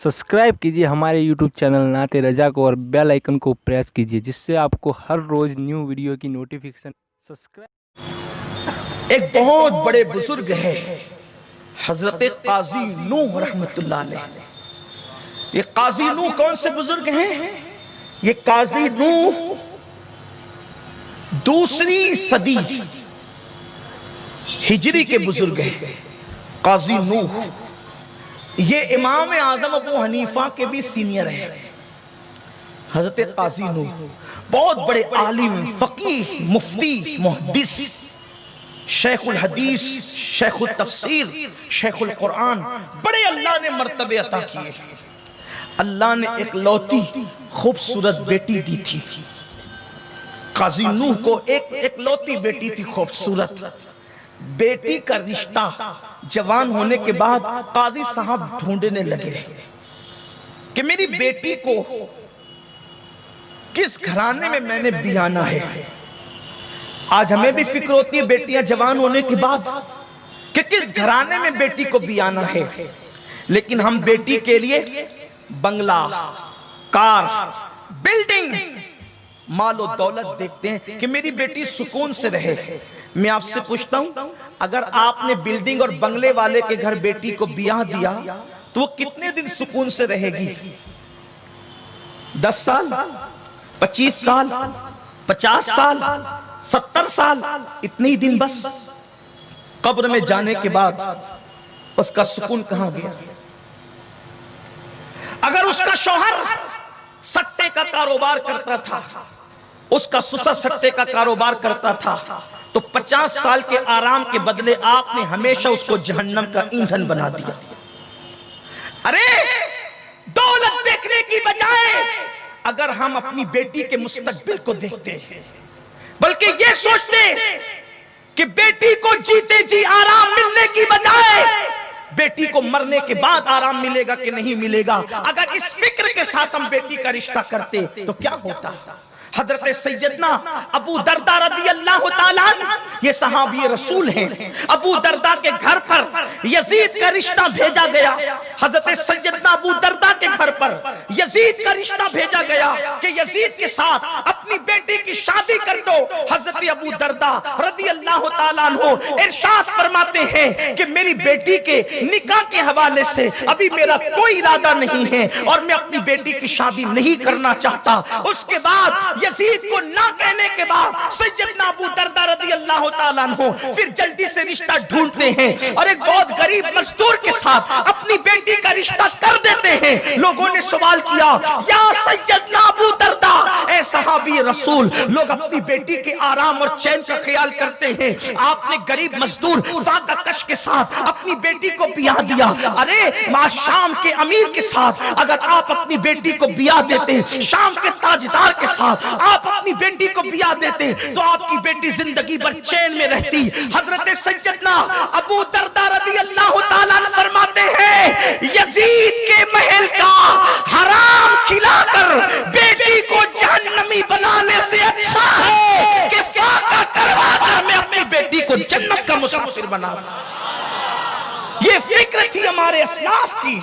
Subscribe कीजिए हमारे YouTube channel नाते रजा को और बेल आइकन को प्रेस कीजिए जिससे आपको हर रोज न्यू वीडियो की नोटिफिकेशन। सब्सक्राइब। एक बहुत बड़े बुजुर्ग है हजरत काजी नूह रहमतुल्लाह अलैह। ये काजी नूह कौन से बुजुर्ग हैं? ये काजी नूह दूसरी सदी हिजरी के बुजुर्ग हैं। काजी नूह ये इमाम आजम अबू हनीफा के भी सीनियर है। हजरत काजी नूह बहुत बड़े आलिम, फकीह, मुफ्ती, मुहद्दिस, शेखुल हदीस, शेखुल तफसीर, शेखुल कुरान, बड़े अल्लाह ने मर्तबे अता किए। अल्लाह ने एक लौती खूबसूरत बेटी दी थी। काजी नूह को एक लौती बेटी थी खूबसूरत। बेटी का रिश्ता जवान होने के बाद काजी साहब ढूंढने लगे कि मेरी बेटी को किस घराने में मैंने बियाना है। आज हमें भी फिक्र होती है बेटियां जवान होने के बाद कि किस घराने में बेटी को बियाना है, लेकिन हम बेटी के लिए बंगला, कार, बिल्डिंग, मालो दौलत देखते हैं कि मेरी बेटी सुकून से रहे। मैं आपसे पूछता हूं, अगर आपने बिल्डिंग और बंगले वाले के घर बेटी को ब्याह दिया तो वो कितने दिन सुकून से रहेगी? 10 साल, 25 साल, 50 साल, 70 साल, इतने ही दिन बस। कब्र में जाने के बाद उसका सुकून कहां गया? अगर उसका शौहर सट्टे का कारोबार करता था, उसका सुसर सट्टे का कारोबार करता था, तो 50 साल के आराम के बदले आपने हमेशा उसको जहन्नम का ईंधन बना दिया। अरे दौलत देखने की बजाय अगर हम अपनी बेटी के मुस्तकबिल को देखते हैं, बल्कि ये सोचते कि बेटी को जीते जी आराम मिलने की बजाय बेटी को मरने के बाद आराम मिलेगा कि नहीं मिलेगा, अगर इस फिक्र के साथ हम बेटी का रिश्ता करते तो क्या होता? हजरत सैयदना अबू दरदा रज़ी अल्लाह ताला अन्हु, ये सहाबी रसूल हैं। अबू दरदा के घर पर यजीद का रिश्ता भेजा गया। हजरत सैयदना अबू दरदा के घर पर यजीद का रिश्ता भेजा गया कि यजीद के साथ अपनी बेटी की शादी कर दो। हजरत अबू दरदा रज़ी अल्लाह ताला अन्हु इरशाद फरमाते हैं कि मेरी बेटी के निकाह के हवाले से अभी मेरा कोई इरादा नहीं है और मैं अपनी बेटी की शादी नहीं करना चाहता। उसके बाद यजीद को ना कहने के बाद सैयदना अबू दरदा रज़ियल्लाहु ताला अन्हु फिर जल्दी से रिश्ता ढूंढते हैं और एक बहुत गरीब मजदूर के साथ अपनी बेटी का रिश्ता कर देते हैं। लोगों ने सवाल किया, या सैयदना अबू दरदा, ए सहाबी रसूल, लोग अपनी बेटी के आराम और चैन का ख्याल करते हैं, आपने गरीब मजदूर फाका कश के साथ अपनी बेटी को ब्याह दिया। अरे मां शाम के अमीर के साथ अगर आप अपनी बेटी को ब्याह देते, शाम के ताजदार के साथ आप अपनी बेटी को ब्याह देते, तो आपकी बेटी जिंदगी भर चैन में रहती। हजरत सैयदना अबू दरदा रज़ियल्लाहु ताला अन्हु फरमाते हैं, यजीद के महल का हराम खिलाकर बेटी को जहन्नमी बनाने से अच्छा है कि फाका करवाकर मैं अपनी बेटी को जन्नत का मुसाफिर बना। ये फिक्र थी हमारे असलाफ की।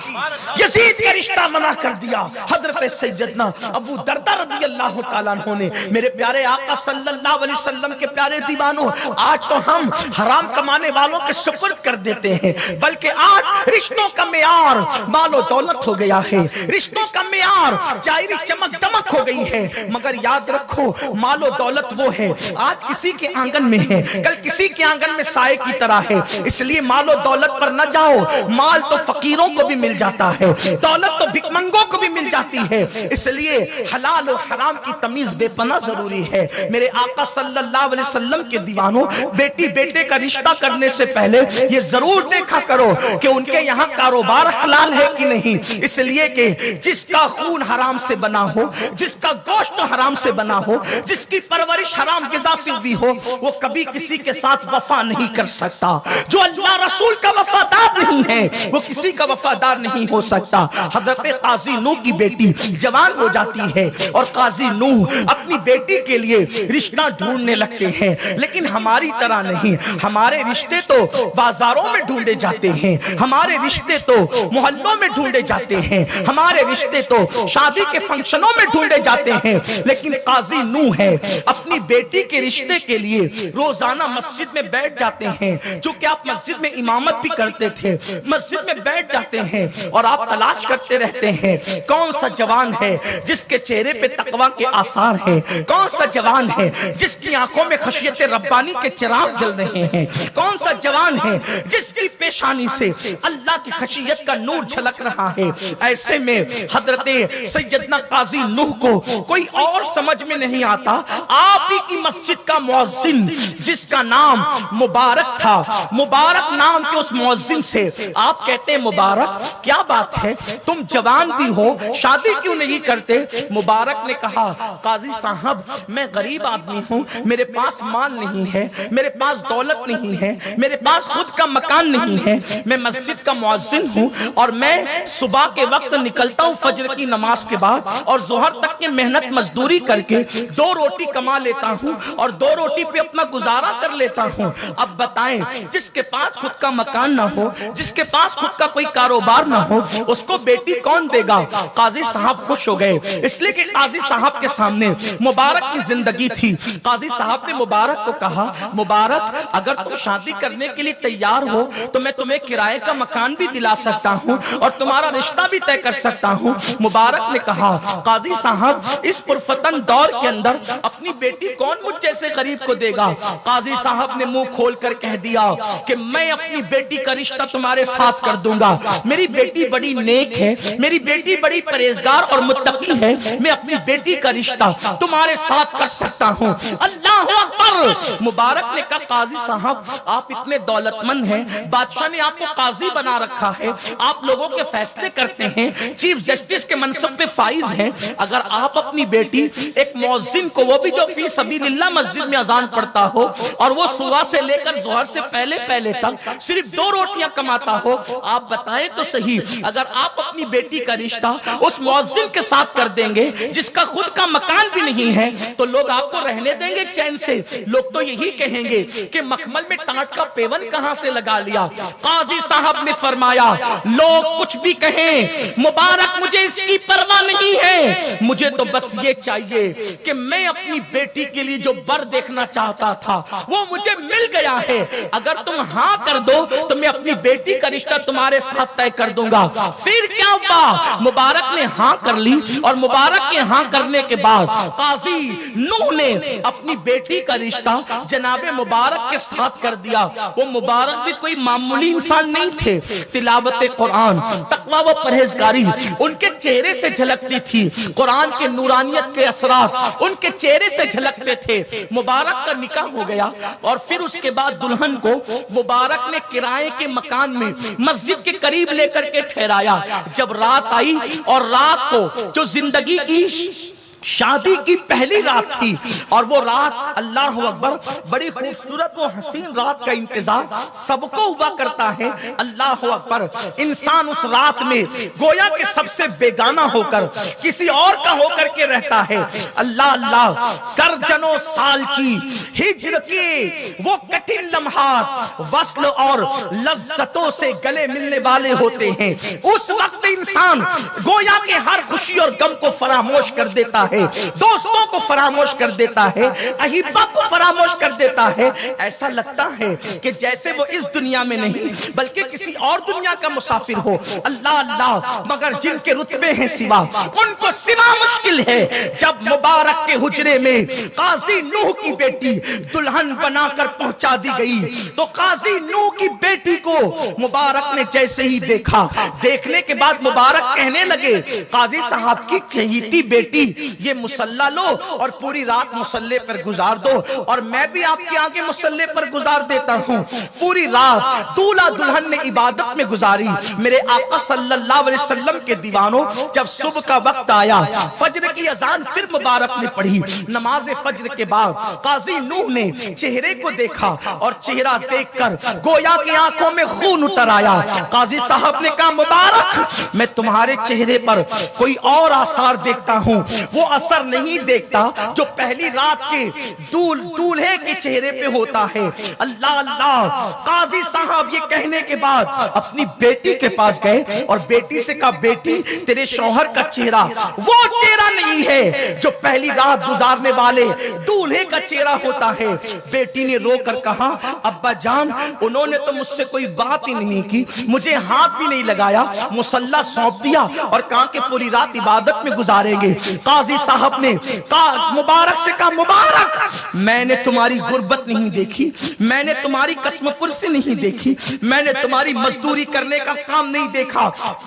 यजीद का रिश्ता मना कर दिया। हजरत सैयदना अबू दरदा रज़ियल्लाहु ताला अन्हु ने, मेरे प्यारे आका सल्लल्लाहु अलैहि वसल्लम के प्यारे दीवानों, आज तो हम हराम कमाने वालों के सुपुर्द कर देते हैं, बल्कि आज रिश्तों का मेयार मालो दौलत हो गया है। रिश्तों का मेयार जाहिरी चमक दमक हो गई है। मगर याद रखो, मालो दौलत वो है, आज किसी के आंगन में है, कल किसी के आंगन में साए की तरह है। इसलिए मालो दौलत पर न जाओ। माल तो फकीरों को भी मिल जाता है, दौलत तो भिखमंगों को भी मिल जाती है। इसलिए हलाल और हराम की तमीज बेपना जरूरी है। मेरे आका सल्लल्लाहु अलैहि वसल्लम के दीवानों, बेटी बेटे का रिश्ता करने से पहले ये जरूर देखा करो कि उनके यहाँ कारोबार हलाल है कि नहीं। इसलिए कि जिसका खून हराम से बना हो, जिसका गोश्त हराम से बना हो, जिसकी परवरिश हराम ग़िज़ा से हुई हो, वो कभी किसी के साथ वफा नहीं कर सकता। जो अल्लाह रसूल का वफादार नहीं है, वो किसी किसी का वफादार नहीं हो सकता। हजरत काजी नूह की बेटी जवान हो जाती है और काजी नूह अपनी बेटी के लिए रिश्ता ढूंढने लगते हैं, लेकिन हमारी तरह नहीं। हमारे रिश्ते तो बाजारों में ढूंढे जाते हैं, हमारे रिश्ते तो मोहल्लों में ढूंढे जाते हैं, हमारे रिश्ते तो शादी के फंक्शनों में ढूंढे जाते हैं। लेकिन काजी नूह है अपनी बेटी के रिश्ते के लिए रोजाना मस्जिद में बैठ जाते हैं। जो कि आप मस्जिद में इमामत भी करते थे, मस्जिद में बैठ जाते हैं और आप तलाश करते रहते हैं कौन सा जवान है जिसके चेहरे पे तकवा के आसार हैं, कौन सा जवान है जिसकी आंखों में खशियत रब्बानी के चिराग जल रहे हैं, कौन सा जवान है जिसकी पेशानी से अल्लाह की खशियत का नूर झलक रहा है। ऐसे में हजरत सैयदना काजी नूह को कोई और समझ में नहीं आता। आप ही की मस्जिद का मुअज्जिन जिसका नाम मुबारक था, मुबारक नाम के उस मुअज्जिन से आप कहते हैं मुबारक क्या बात है, तुम जवान भी हो, शादी क्यों नहीं करते? मुबारक ने कहा काजी साहब मैं गरीब आदमी हूँ, मेरे पास माल नहीं है, मेरे पास दौलत नहीं है, मेरे पास खुद का मकान नहीं है, मैं मस्जिद का मुअज्जिन हूँ और मैं सुबह के वक्त निकलता हूँ फजर की नमाज के बाद और जोहर तक की मेहनत मजदूरी करके 2 रोटी कमा लेता हूँ और 2 रोटी पे अपना गुजारा कर लेता हूँ। अब बताएं जिसके पास खुद का मकान ना हो, जिसके पास खुद का कोई कारोबार ना हो, उसको बेटी कौन देगा? काजी साहब खुश हो गए, इसलिए कि काजी साहब के सामने मुबारक की जिंदगी थी। काजी साहब ने मुबारक को कहा मुबारक अगर तुम शादी करने के लिए तैयार हो तो मैं तुम्हें किराए का मकान भी दिला सकता हूँ और तुम्हारा रिश्ता भी तय कर सकता हूँ। मुबारक ने कहा काजी साहब इस पुरफतन दौर के अंदर अपनी बेटी कौन मुझ जैसे गरीब को देगा? काजी साहब ने मुंह खोल कर कह दिया कि मैं अपनी बेटी का रिश्ता तुम्हारे साथ कर दूंगा। मेरी बेटी बड़ी नेक है, मेरी बेटी बड़ी परहेजगार और मुत्तकी है, मैं अपनी बेटी का रिश्ता तुम्हारे साथ कर सकता हूँ। अल्लाह अकबर। मुबारक ने कहा काजी साहब आप इतने दौलतमंद हैं, बादशाह ने आपको काजी बना रखा है, आप लोगों के फैसले करते हैं, चीफ जस्टिस के मनसब पे फाइज हैं, अगर आप अपनी बेटी एक मुअज्जिन को, वो भी जो फी सबीलिल्लाह मस्जिद में अजान पढ़ता हो और वो सुबह से लेकर जोहर से पहले पहले तक सिर्फ 2 रोटियां कमाता हो, आप बताएं तो सही अगर आप अपनी बेटी का रिश्ता उस मुअज्जिन के साथ कर देंगे जिसका खुद का मकान भी नहीं है तो लोग आपको रहने देंगे चैन से? लोग तो यही कहेंगे कि मखमल में टाट का पेवन कहां से लगा लिया। काजी साहब ने फरमाया लोग कुछ भी कहें मुबारक मुझे इसकी परवाह नहीं है, मुझे तो बस ये चाहिए कि मैं अपनी बेटी के लिए जो बर देखना चाहता था वो मुझे मिल गया है। अगर तुम हाँ कर दो तो मैं अपनी बेटी का रिश्ता तुम्हारे साथ तय कर दूंगा। फिर क्या हुआ? मुबारक ने हाँ कर ली और मुबारक के हाँ करने के बाद काजी नूह ने अपनी बेटी का रिश्ता जनाबे मुबारक के साथ कर दिया। वो मुबारक भी कोई मामूली इंसान नहीं थे, तिलावत कुरान, तकवा व परहेजगारी उनके चेहरे से झलकती थी, कुरान के नूरानियत के असरात उनके चेहरे से झलकते थे। मुबारक का निकाह हो गया और फिर उसके बाद दुल्हन को मुबारक ने किराए के मकान में मस्जिद के करीब लेकर के ठहराया। जब रात आई और रात को जो जिंदगी की शादी की पहली रात थी और वो रात अल्लाह अकबर बड़ी खूबसूरत व हसीन रात का इंतजार सबको हुआ करता है। अल्लाह अकबर इंसान उस रात में गोया के सबसे बेगाना होकर किसी और का होकर के रहता है। अल्लाह अल्लाह दर्जनों साल की हिज्र के वो कठिन लम्हात वस्ल और लज्जतों से गले मिलने वाले होते हैं। उस वक्त इंसान गोया के हर खुशी और गम को फरामोश कर देता है, दोस्तों को फरामोश कर देता है, अहिब्बा को फरामोश कर देता है। ऐसा लगता है कि जैसे वो इस दुनिया में नहीं बल्कि किसी और दुनिया का मुसाफिर हो। अल्लाह अल्लाह मगर जिनके रुतबे हैं सिवा उनको सिवा मुश्किल है। जब मुबारक के हुजरे में काजी नूह की बेटी दुल्हन बनाकर पहुंचा दी गई तो काजी नूह की बेटी को मुबारक ने जैसे ही देखा, देखने के बाद मुबारक मुबारक कहने लगे, काजी साहब की चहीती बेटी, ये मुसल्ला लो और पूरी रात मुसल्ले पर गुजार दो, और मैं भी आपके आगे मुसल्ले पर गुजार देता हूँ। पूरी रात दूल्हा दुल्हन ने इबादत में गुजारी। मेरे आका सल्लल्लाहु अलैहि वसल्लम के दीवानों, जब सुबह का वक्त आया, फज्र की अजान फिर मुबारक ने पढ़ी। नमाज फज्र के बाद काजी नूह ने चेहरे को देखा और चेहरा देखकर गोया की आंखों में खून उतर आया। काजी साहब ने कहा, मुबारक, मैं तुम्हारे चेहरे पर कोई और आसार देखता हूँ, वो असर नहीं देखता जो पहली रात के दूल्हे के चेहरे पे होता है। अल्लाह अल्लाह। काजी साहब ये कहने के बाद अपनी बेटी के पास गए और बेटी से कहा, बेटी, तेरे शौहर का चेहरा वो चेहरा नहीं है जो पहली रात गुजारने वाले दूल्हे का चेहरा होता है। बेटी ने रोकर कहा, अब्बा जान, उन्होंने तो मुझसे कोई बात ही नहीं की, मुझे हाथ भी नहीं लगाया, मुसल्ला सौंप दिया और कहा कि पूरी रात इबादत में गुजारेंगे। काजी साहब ने कहा, मुबारक से कहा, मुबारक, मैंने तुम्हारी गुर्बत नहीं देखी, मैंने तुम्हारी कसम कुर्सी नहीं देखी, मैंने तुम्हारी मजदूरी करने का काम नहीं देखा,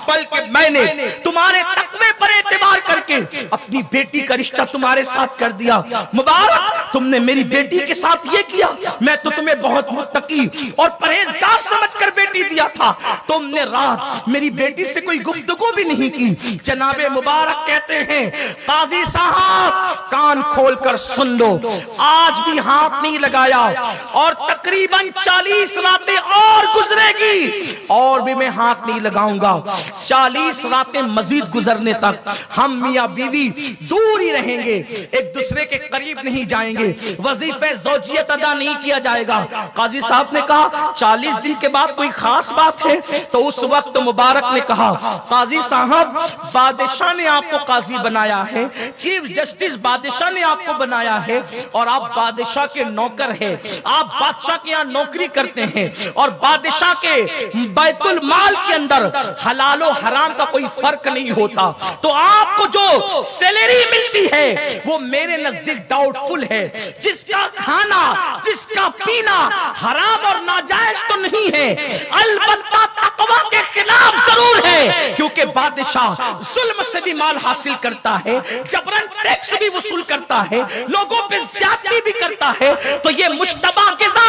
बल्कि मैंने तुम्हारे तकवे पर एतबार करके अपनी बेटी का रिश्ता तुम्हारे साथ कर दिया। मुबारक, तुमने मेरी बेटी के साथ ये किया, मैं तो तुम्हें बहुत मुत्तकी और परहेजगार समझकर बेटी दिया था, तुमने रात मेरी बेटी से कोई गुफ्तगू भी नहीं की। जनाबे मुबारक कहते हैं, काजी साहब कान खोलकर सुन लो, आज भी हाथ नहीं लगाया और तकरीबन 40 रातें और गुजरेगी और भी मैं हाथ नहीं लगाऊंगा। 40 रातें मजीद गुजरने तक हम मियां बीवी दूर ही रहेंगे, एक दूसरे के करीब नहीं जाएंगे, वजीफे ज़ौजियत अदा नहीं किया जाएगा। काजी साहब ने कहा, 40 दिन के बाद कोई खास बात है? तो उस वक्त मुबारक ने कहा, काजी साहब, बादशाह ने आपको काजी बनाया है, चीफ जस्टिस बादशाह ने आपको बनाया है और आप बादशाह के नौकर हैं, आप बादशाह के यहाँ नौकरी करते हैं और बादशाह के बैतुल माल के अंदर हलाल और हराम का कोई फर्क नहीं होता, तो आपको जो सैलरी मिलती है वो मेरे नजदीक डाउटफुल है। जिसका खाना, जिसका पीना हराम और नाजायज तो नहीं है, अलबत्ता तकवा के खिलाफ जरूर है, क्योंकि बादशाह जुल्म से भी माल हासिल करता है, जबरन टैक्स भी वसूल करता है, लोगों पे ज्यादती भी करता है। तो ये मुश्तबा गिज़ा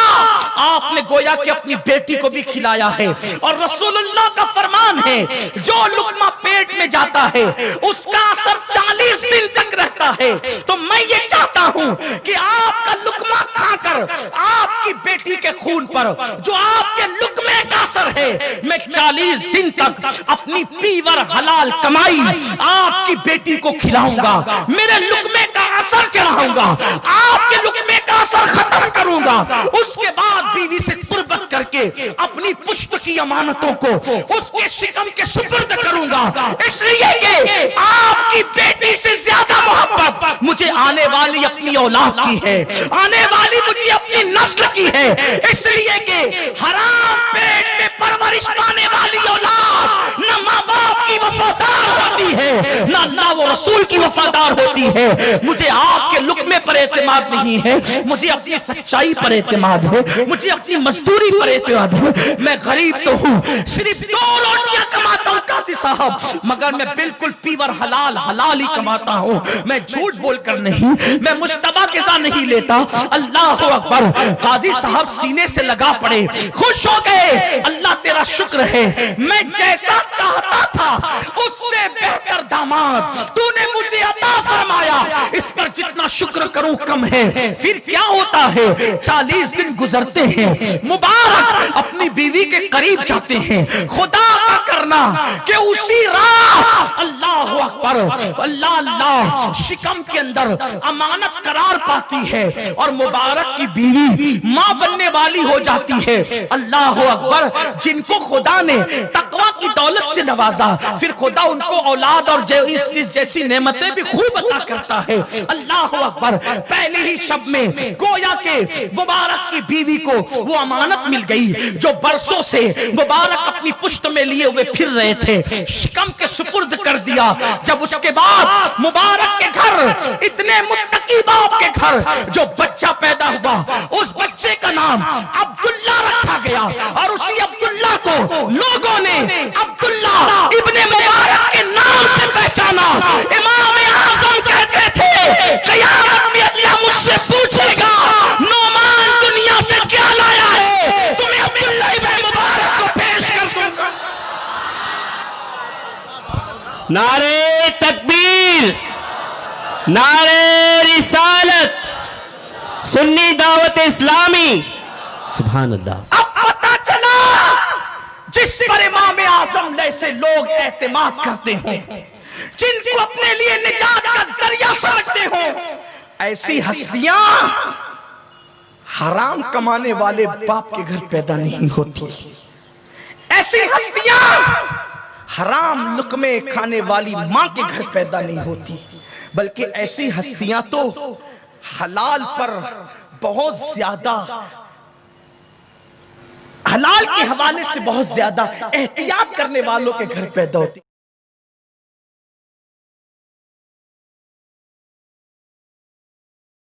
आपने गोया कि अपनी बेटी को भी खिलाया है और रसूलुल्लाह का फरमान है, जो लुकमा पेट में जाता है उसका असर 40 दिन तक रहता है। तो मैं ये चाहता हूं कि आपका लुकमा खाकर आपकी बेटी के खून पर जो आपके लुकमे का असर है, मैं 40 दिन तक अपनी पीवर हलाल कमाई आपकी बेटी को खिलाऊंगा, मेरे लुकमे का असर चढ़ाऊंगा, आपके लुकमे का असर खत्म करूंगा। उसके बाद बीवी से कुर्बत करके अपनी पुश्त की अमानतों को उसके शिकम के सुपुर्द करूंगा, इसलिए कि आपकी बेटी से ज्यादा मोहब्बत मुझे आने वाली अपनी औलाद की है, आने वाली मुझे अपनी नस्ल की है, इसलिए कि हराम पेट में परवरिश पाने वाली औलाद न माँ बाप की वफादार होती है, न अल्लाह व रसूल की वफादार होती है। मुझे आपके लुकमे पर एतमाद नहीं है, मुझे अपनी सच्चाई पर एतमाद है, मुझे अपनी मजदूरी पर एतमाद है। मैं गरीब तो हूँ, सिर्फ 2 रोटियां कमाता हूँ काजी साहब, मगर मैं बिल्कुल पीवर हलाल हलाल ही कमाता हूँ, मैं झूठ बोलकर नहीं, मैं मुश्तबा गिज़ा नहीं लेता। अल्लाह अकबर। काजी साहब सीने से लगा पड़े, खुश हो गए, अल्लाह तेरा शुक्र है, मैं जैसा चाहता था उससे बेहतर दामाद तूने मुझे अता फरमाया, इस पर जितना शुक्र करूं कम है। फिर क्या होता है, 40 दिन गुजरते हैं, मुबारक अपनी बीवी के करीब जाते हैं, खुदा का करना कि उसी रात अल्लाह अकबर, अल्लाह अल्लाह, शिकम के अंदर अमानत करार पाती है और मुबारक की बीवी मां बनने वाली हो जाती है। अल्लाह अकबर। जिनको खुदा ने तकवा की दौलत से नवाजा, फिर खुदा उनको औलाद और इस जैसी नेमतें भी खूब अता करता है। अल्लाह अकबर। पहले ही शब में गोया के मुबारक की बीवी को वो अमानत मिल गई जो बरसों से मुबारक अपनी पुश्त में लिए हुए फिर रहे थे, शिकम के सुपुर्द कर दिया। जब उसके बाद मुबारक के घर, इतने मुत्तकी बाप के घर जो बच्चा पैदा हुआ, उस बच्चे का नाम अब्दुल्ला रखा गया और उसी अब्दुल्ला को लोगों ने अब्दुल्ला इब्ने मुबारक नारे तकबीर, नारे रिसालत, सुन्नी दावत इस्लामी। सुभान अल्लाह। अब पता चला जिस पर इमाम आजम जैसे लोग एतमाद करते हों, जिनको अपने लिए निजात का जरिया समझते हों, ऐसी हस्तियां हराम कमाने वाले बाप के घर पैदा नहीं होती। ऐसी हस्तियां हराम लुकमे खाने वाली मां के घर पैदा नहीं होती, बल्कि ऐसी हस्तियां तो हलाल पर बहुत ज्यादा, हलाल के हवाले से बहुत ज्यादा एहतियात करने वालों के घर पैदा होती।